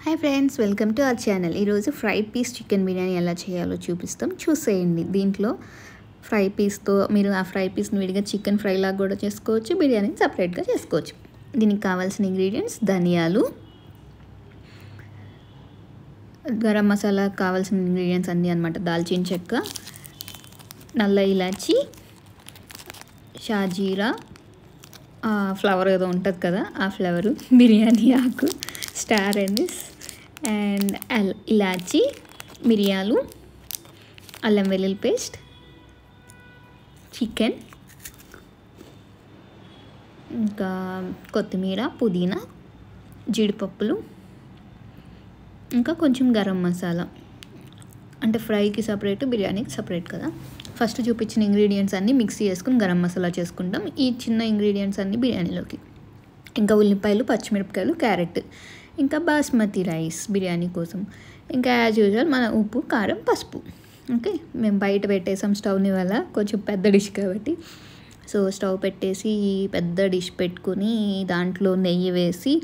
Hi friends, welcome to our channel. ఈరోజు fry piece chicken biryani ఎలా చేయాలో చూపిస్తాం, చూసేయండి. దీంట్లో ఫ్రై పీస్తో మీరు ఆ ఫ్రై పీస్ని విడిగా చికెన్ ఫ్రై లాగా కూడా చేసుకోవచ్చు, బిర్యానీని సపరేట్గా చేసుకోవచ్చు. దీనికి కావాల్సిన ఇంగ్రీడియంట్స్ ధనియాలు, గరం మసాలా కావాల్సిన ఇంగ్రీడియంట్స్ అన్నీ అనమాట. దాల్చిన చెక్క, నల్ల ఇలాచి, షాజీరా, ఫ్లవర్ ఏదో ఉంటుంది కదా ఆ ఫ్లవరు, బిర్యానీ ఆకు, స్టార్ ఎనిస్ అండ్ ఇలాచి, మిరియాలు, అల్లం వెల్లుల్లి పేస్ట్, చికెన్, ఇంకా కొత్తిమీర, పుదీనా, జీడిపప్పులు, ఇంకా కొంచెం గరం మసాలా. అంటే ఫ్రైకి సపరేట్, బిర్యానీకి సపరేట్ కదా. ఫస్ట్ చూపించిన ఇంగ్రీడియంట్స్ అన్నీ మిక్సీ చేసుకుని గరం మసాలా చేసుకుంటాం. ఈ చిన్న ఇంగ్రీడియంట్స్ అన్నీ బిర్యానీలోకి. ఇంకా ఉల్లిపాయలు, పచ్చిమిరపకాయలు, క్యారెట్, ఇంకా బాస్మతి రైస్ బిర్యానీ కోసం. ఇంకా యాజ్ యూజువల్ మన ఉప్పు, కారం, పసుపు. ఓకే, మేము బయట పెట్టేసాం స్టవ్ని వల్ల, కొంచెం పెద్ద డిష్ కాబట్టి. సో స్టవ్ పెట్టేసి పెద్ద డిష్ పెట్టుకుని దాంట్లో నెయ్యి వేసి,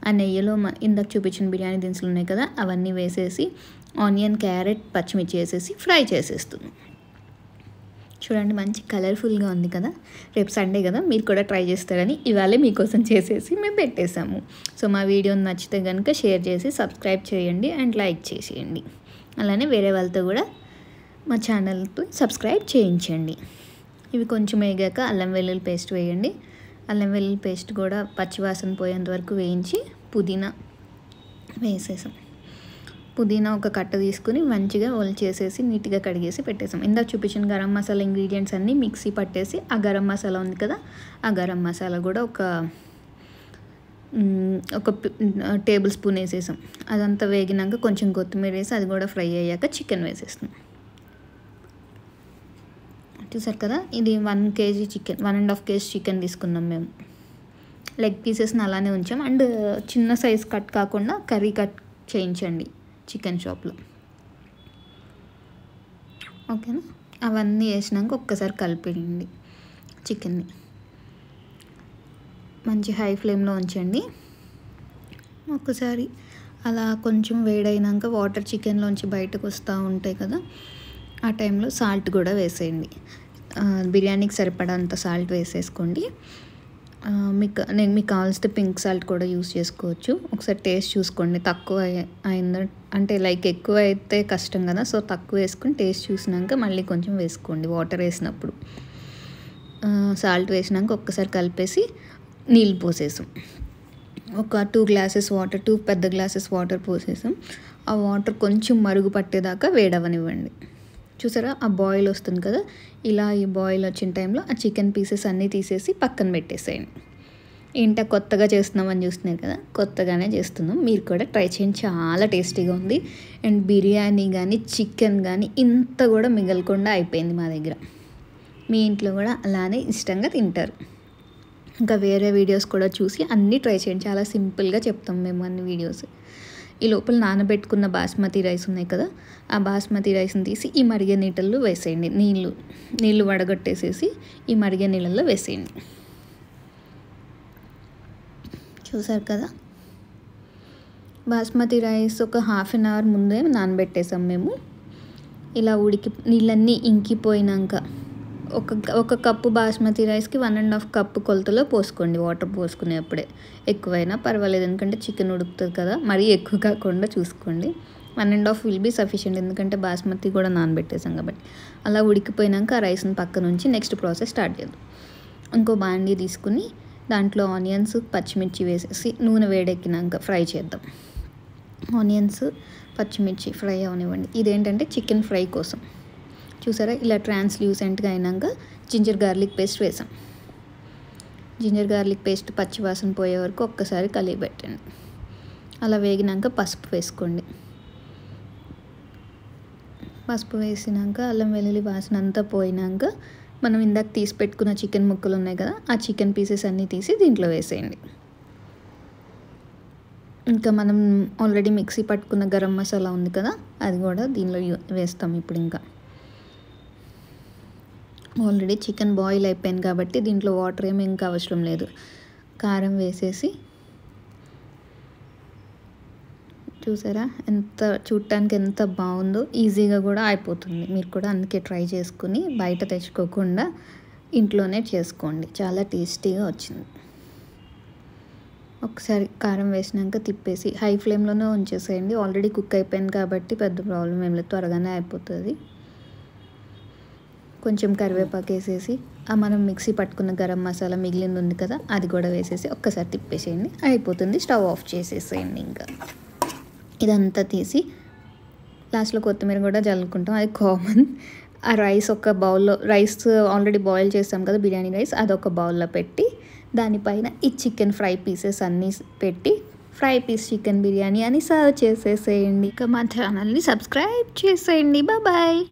ఆ నెయ్యిలో ఇందాక చూపించిన బిర్యానీ దినుసులు ఉన్నాయి కదా అవన్నీ వేసేసి, ఆనియన్, క్యారెట్, పచ్చిమిర్చి వేసేసి ఫ్రై చేసేస్తున్నాం. చూడండి, మంచి కలర్ఫుల్గా ఉంది కదా. రేపు సండే కదా, మీరు కూడా ట్రై చేస్తారని ఇవాళే మీకోసం చేసేసి మేము పెట్టేసాము. సో మా వీడియో నచ్చితే కనుక షేర్ చేసి సబ్స్క్రైబ్ చేయండి అండ్ లైక్ చేసేయండి. అలానే వేరే వాళ్ళతో కూడా మా ఛానల్తో సబ్స్క్రైబ్ చేయించండి. ఇవి కొంచెం వేగాక అల్లం వెల్లుల్లి పేస్ట్ వేయండి. అల్లం వెల్లుల్లి పేస్ట్ కూడా పచ్చివాసన పోయేంత వరకు వేయించి పుదీనా వేసేసాం. పుదీనా ఒక కట్ట తీసుకుని మంచిగా చేసేసి నీట్గా కడిగేసి పెట్టేసాం. ఇందాక చూపించిన గరం మసాలా ఇంగ్రీడియంట్స్ అన్నీ మిక్సీ పట్టేసి, ఆ గరం మసాలా ఉంది కదా ఆ గరం మసాలా కూడా ఒక టేబుల్ స్పూన్ వేసేసాం. అదంతా వేగినాక కొంచెం కొత్తిమీర వేసి అది కూడా ఫ్రై అయ్యాక చికెన్ వేసేస్తాం. చూసారు కదా, ఇది 1 kg చికెన్, 1.5 kg చికెన్ తీసుకున్నాం మేము. లెగ్ పీసెస్ని అలానే ఉంచాం. అండ్ చిన్న సైజ్ కట్ కాకుండా కర్రీ కట్ చేయించండి చికెన్ షాప్లో, ఓకేనా. అవన్నీ వేసినాక ఒక్కసారి కలిపేయండి. చికెన్ని మంచి హై ఫ్లేమ్లో ఉంచండి. ఒక్కసారి అలా కొంచెం వేడైనాక వాటర్ చికెన్లోంచి బయటకు వస్తూ ఉంటాయి కదా, ఆ టైంలో సాల్ట్ కూడా వేసేయండి. బిర్యానీకి సరిపడంత సాల్ట్ వేసేసుకోండి. మీకు కావాల్సిన పింక్ సాల్ట్ కూడా యూస్ చేసుకోవచ్చు. ఒకసారి టేస్ట్ చూసుకోండి, తక్కువ అయిందా అంటే లైక్ ఎక్కువ అయితే కష్టం కదా. సో తక్కువ వేసుకుని టేస్ట్ చూసినాక మళ్ళీ కొంచెం వేసుకోండి వాటర్ వేసినప్పుడు. సాల్ట్ వేసినాక ఒక్కసారి కలిపేసి నీళ్ళు పోసేసాం. ఒక 2 గ్లాసెస్ వాటర్, 2 పెద్ద గ్లాసెస్ వాటర్ పోసేసాం. ఆ వాటర్ కొంచెం మరుగు పట్టేదాకా వేడవనివ్వండి. చూసారా, ఆ బాయిల్ వస్తుంది కదా, ఇలా ఈ బాయిల్ వచ్చిన టైంలో ఆ చికెన్ పీసెస్ అన్నీ తీసేసి పక్కన పెట్టేసేయండి. ఏంటో కొత్తగా చేస్తున్నామని చూస్తున్నారు కదా, కొత్తగానే చేస్తున్నాం. మీరు కూడా ట్రై చేయండి, చాలా టేస్టీగా ఉంది. అండ్ బిర్యానీ కానీ చికెన్ కానీ ఇంత కూడా మిగలకుండా అయిపోయింది మా దగ్గర. మీ ఇంట్లో కూడా అలానే ఇష్టంగా తింటారు. ఇంకా వేరే వీడియోస్ కూడా చూసి అన్నీ ట్రై చేయండి. చాలా సింపుల్గా చెప్తాం మేము అన్ని వీడియోస్. ఈ లోపల నానబెట్టుకున్న బాస్మతి రైస్ ఉన్నాయి కదా, ఆ బాస్మతి రైస్ని తీసి ఈ మరిగే నీళ్ళల్లో వేసేయండి. నీళ్ళు వడగట్టేసేసి ఈ మరిగే నీళ్ళల్లో వేసేయండి. చూసారు కదా, బాస్మతి రైస్ ఒక 1/2 అవర్ ముందే నానబెట్టేసాం మేము. ఇలా నీళ్ళన్నీ ఇంకిపోయినాక ఒక కప్పు బాస్మతి రైస్కి 1.5 కప్పు కొలతలో పోసుకోండి. వాటర్ పోసుకునేప్పుడే ఎక్కువైనా పర్వాలేదు, ఎందుకంటే చికెన్ ఉడుకుతుంది కదా. మరీ ఎక్కువ కాకుండా చూసుకోండి. 1.5 విల్ బీ సఫిషియెంట్, ఎందుకంటే బాస్మతి కూడా నానబెట్టేసాం కాబట్టి. అలా ఉడికిపోయినాక ఆ రైస్ని పక్క నుంచి నెక్స్ట్ ప్రాసెస్ స్టార్ట్ చేద్దాం. ఇంకో బాండీ తీసుకుని దాంట్లో ఆనియన్స్, పచ్చిమిర్చి వేసేసి నూనె వేడెక్కినాక ఫ్రై చేద్దాం. ఆనియన్స్, పచ్చిమిర్చి ఫ్రై అవనివ్వండి. ఇదేంటంటే చికెన్ ఫ్రై కోసం. చూసారా, ఇలా ట్రాన్స్లూసెంట్గా అయినాక జింజర్ గార్లిక్ పేస్ట్ వేసాం. జింజర్ గార్లిక్ పేస్ట్ పచ్చివాసన పోయే వరకు ఒక్కసారి కలిపి పెట్టండి. అలా వేగినాక పసుపు వేసుకోండి. పసుపు వేసినాక అల్లం వెల్లుల్లి వాసన అంతా పోయినాక మనం ఇందాక తీసి పెట్టుకున్న చికెన్ ముక్కలు ఉన్నాయి కదా, ఆ చికెన్ పీసెస్ అన్నీ తీసి దీంట్లో వేసేయండి. ఇంకా మనం ఆల్రెడీ మిక్సీ పట్టుకున్న గరం మసాలా ఉంది కదా, అది కూడా దీనిలో వేస్తాం ఇప్పుడు. ఇంకా ఆల్రెడీ చికెన్ బాయిల్ అయిపోయింది కాబట్టి దీంట్లో వాటర్ ఏమి ఇంకా అవసరం లేదు. కారం వేసేసి చూసారా ఎంత చూడటానికి ఎంత బాగుందో, ఈజీగా కూడా అయిపోతుంది. మీరు కూడా అందుకే ట్రై చేసుకుని బయట తెచ్చుకోకుండా ఇంట్లోనే చేసుకోండి. చాలా టేస్టీగా వచ్చింది. ఒకసారి కారం వేసినాక తిప్పేసి హై ఫ్లేమ్లోనే ఉంచేసేయండి. ఆల్రెడీ కుక్ అయిపోయింది కాబట్టి పెద్ద ప్రాబ్లం ఏం లేదు, త్వరగానే అయిపోతుంది. కొంచెం కరివేపాకు వేసేసి మనం మిక్సీ పట్టుకున్న గరం మసాలా మిగిలింది ఉంది కదా, అది కూడా వేసేసి ఒక్కసారి తిప్పేసేయండి, అయిపోతుంది. స్టవ్ ఆఫ్ చేసేసేయండి. ఇంకా ఇదంతా తీసి లాస్ట్లో కొత్తిమీర కూడా జల్లుకుంటాం, అది కామన్. ఆ రైస్ ఒక బౌల్లో, రైస్ ఆల్రెడీ బాయిల్ చేస్తాం కదా బిర్యానీ రైస్, అదొక బౌల్లో పెట్టి దానిపైన ఈ చికెన్ ఫ్రై పీసెస్ అన్నీ పెట్టి ఫ్రై పీస్ చికెన్ బిర్యానీ అని సర్వ్ చేసేసేయండి. ఇక మా ఛానల్ని సబ్స్క్రైబ్ చేసేయండి. బాయ్.